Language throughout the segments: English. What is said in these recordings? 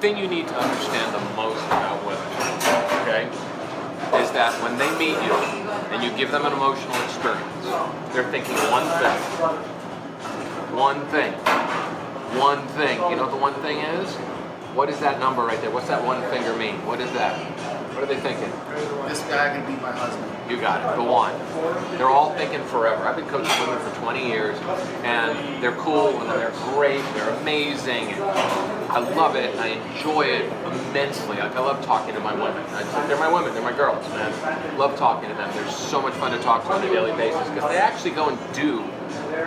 thing you need to understand the most about women, okay, is that when they meet you and you give them an emotional experience, they're thinking one thing. One thing. One thing. You know what the one thing is? What is that number right there? What's that one finger mean? What is that? What are they thinking? This guy can be my husband. You got it, the one. They're all thinking forever. I've been coaching women for 20 years, and they're cool, and they're great, they're amazing, and I love it, and I enjoy it immensely. Like, I love talking to my women. They're my women, they're my girls, man. Love talking to them. They're so much fun to talk to on a daily basis, because they actually go and do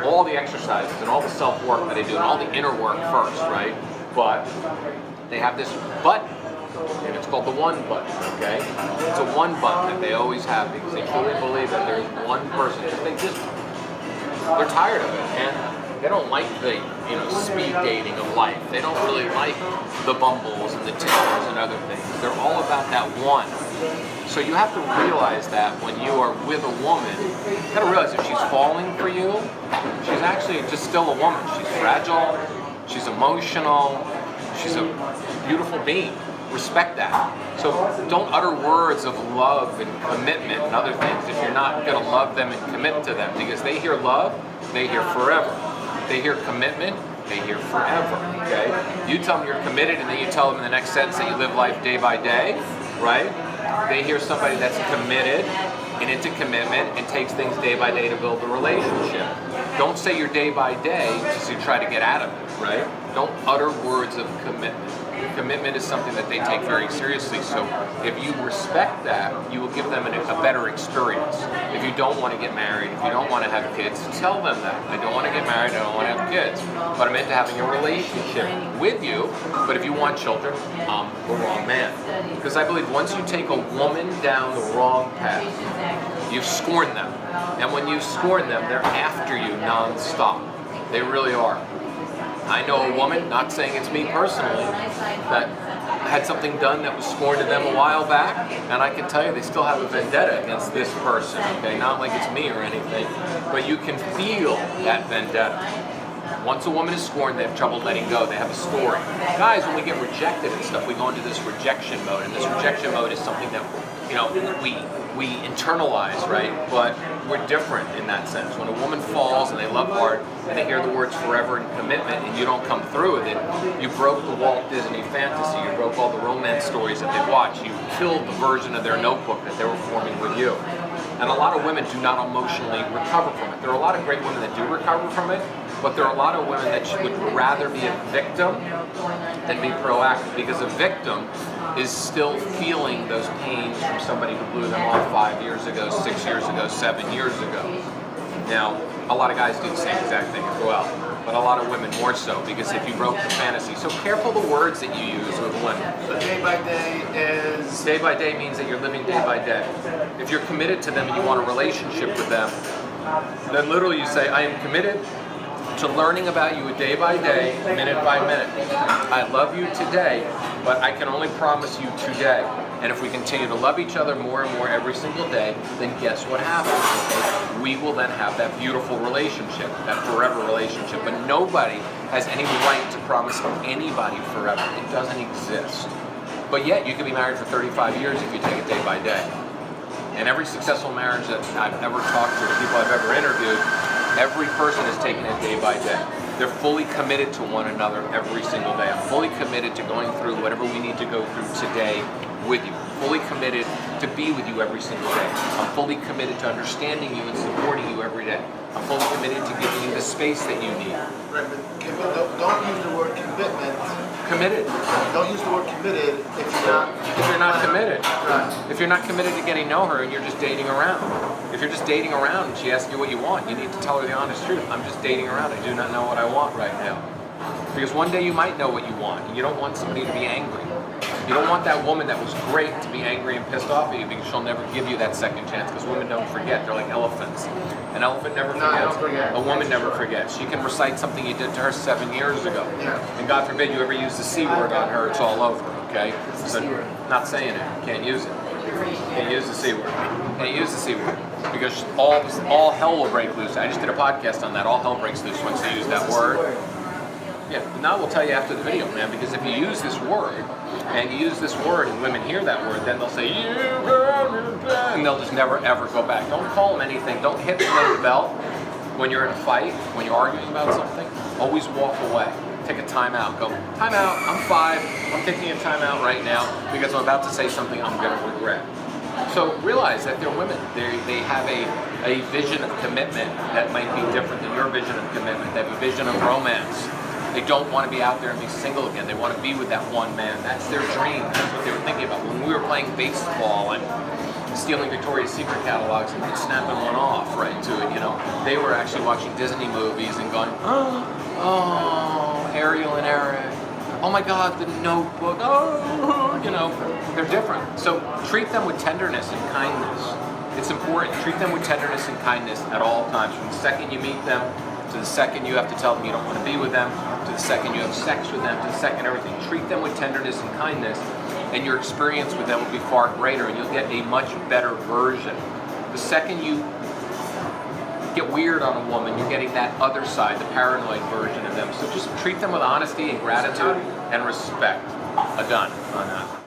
all the exercises and all the self-work that they do, and all the inner work first, right? But they have this button, and it's called the one button, okay? It's a one button that they always have because they truly believe that there's one person. They're tired of it, and they don't like the speed dating of life. They don't really like the Bumbles and the Tinders and other things. They're all about that one. So you have to realize that when you are with a woman, you got to realize if she's falling for you, she's actually just still a woman. She's fragile, she's emotional, she's a beautiful being. Respect that. So don't utter words of love and commitment and other things if you're not going to love them and commit to them, because they hear love, they hear forever. They hear commitment, they hear forever, okay? You tell them you're committed, and then you tell them in the next sentence that you live life day by day, right? They hear somebody that's committed and into commitment and takes things day by day to build a relationship. Don't say you're day by day just to try to get out of it, right? Don't utter words of commitment. Commitment is something that they take very seriously, so if you respect that, you will give them a better experience. If you don't want to get married, if you don't want to have kids, tell them that. I don't want to get married, I don't want to have kids, but I'm into having a relationship with you, but if you want children, I'm the wrong man. Because I believe once you take a woman down the wrong path, you've scorned them. And when you scorn them, they're after you non-stop. They really are. I know a woman, not saying it's me personally, that had something done that was scorned to them a while back, and I can tell you they still have a vendetta against this person, okay? Not like it's me or anything, but you can feel that vendetta. Once a woman is scorned, they have trouble letting go. They have a story. Guys, when we get rejected and stuff, we go into this rejection mode, and this rejection mode is something that, we internalize, right? But we're different in that sense. When a woman falls and they love hard and they hear the words forever and commitment and you don't come through with it, you broke the Walt Disney fantasy. You broke all the romance stories that they watched. You killed the version of their notebook that they were forming with you. And a lot of women do not emotionally recover from it. There are a lot of great women that do recover from it, but there are a lot of women that would rather be a victim than be proactive, because a victim is still feeling those pains from somebody who blew them off 5 years ago, 6 years ago, 7 years ago. Now, a lot of guys do the same exact thing as well, but a lot of women more so, because if you broke the fantasy. So careful the words that you use with women. So day by day is... Day by day means that you're living day by day. If you're committed to them and you want a relationship with them, then literally you say, I am committed to learning about you day by day, minute by minute. I love you today, but I can only promise you today. And if we continue to love each other more and more every single day, then guess what happens? Okay? We will then have that beautiful relationship, that forever relationship. But nobody has any right to promise anybody forever. It doesn't exist. But yet, you can be married for 35 years if you take it day by day. And every successful marriage that I've ever talked to, the people I've ever interviewed, every person is taking it day by day. They're fully committed to one another every single day. I'm fully committed to going through whatever we need to go through today with you. Fully committed to be with you every single day. I'm fully committed to understanding you and supporting you every day. I'm fully committed to giving you the space that you need. Right, but don't use the word commitment. Committed. Don't use the word committed if you're not committed. Right. If you're not committed to getting to know her and you're just dating around. If you're just dating around and she asks you what you want, you need to tell her the honest truth. I'm just dating around. I do not know what I want right now. Because one day you might know what you want, and you don't want somebody to be angry. You don't want that woman that was great to be angry and pissed off at you, because she'll never give you that second chance, because women don't forget. They're like elephants. An elephant never forgets. I don't forget. A woman never forgets. She can recite something you did to her 7 years ago. Yeah. And God forbid you ever use the C word on her, it's all over, okay? So, not saying it. Can't use it. Can't use the C word. Can't use the C word. Because all hell will break loose. I just did a podcast on that. All hell breaks loose once you use that word. Yeah, now we'll tell you after the video, man, because if you use this word, and you use this word and women hear that word, then they'll say, you and they'll just never ever go back. Don't call them anything. Don't hit below the belt when you're in a fight, when you're arguing about something. Always walk away. Take a time out. Go, time out, I'm 5. I'm taking a time out right now because I'm about to say something I'm going to regret. So realize that they're women. They have a vision of commitment that might be different than your vision of commitment. They have a vision of romance. They don't want to be out there and be single again. They want to be with that one man. That's their dream. That's what they were thinking about. When we were playing baseball and stealing Victoria's Secret catalogs and snapping one off right to it, they were actually watching Disney movies and going, oh, Ariel and Eric. Oh my God, the Notebook. Oh, they're different. So treat them with tenderness and kindness. It's important. Treat them with tenderness and kindness at all times. From the second you meet them, to the second you have to tell them you don't want to be with them, to the second you have sex with them, to the second everything. Treat them with tenderness and kindness, and your experience with them will be far greater, and you'll get a much better version. The second you get weird on a woman, you're getting that other side, the paranoid version of them. So just treat them with honesty and gratitude and respect. Done on that.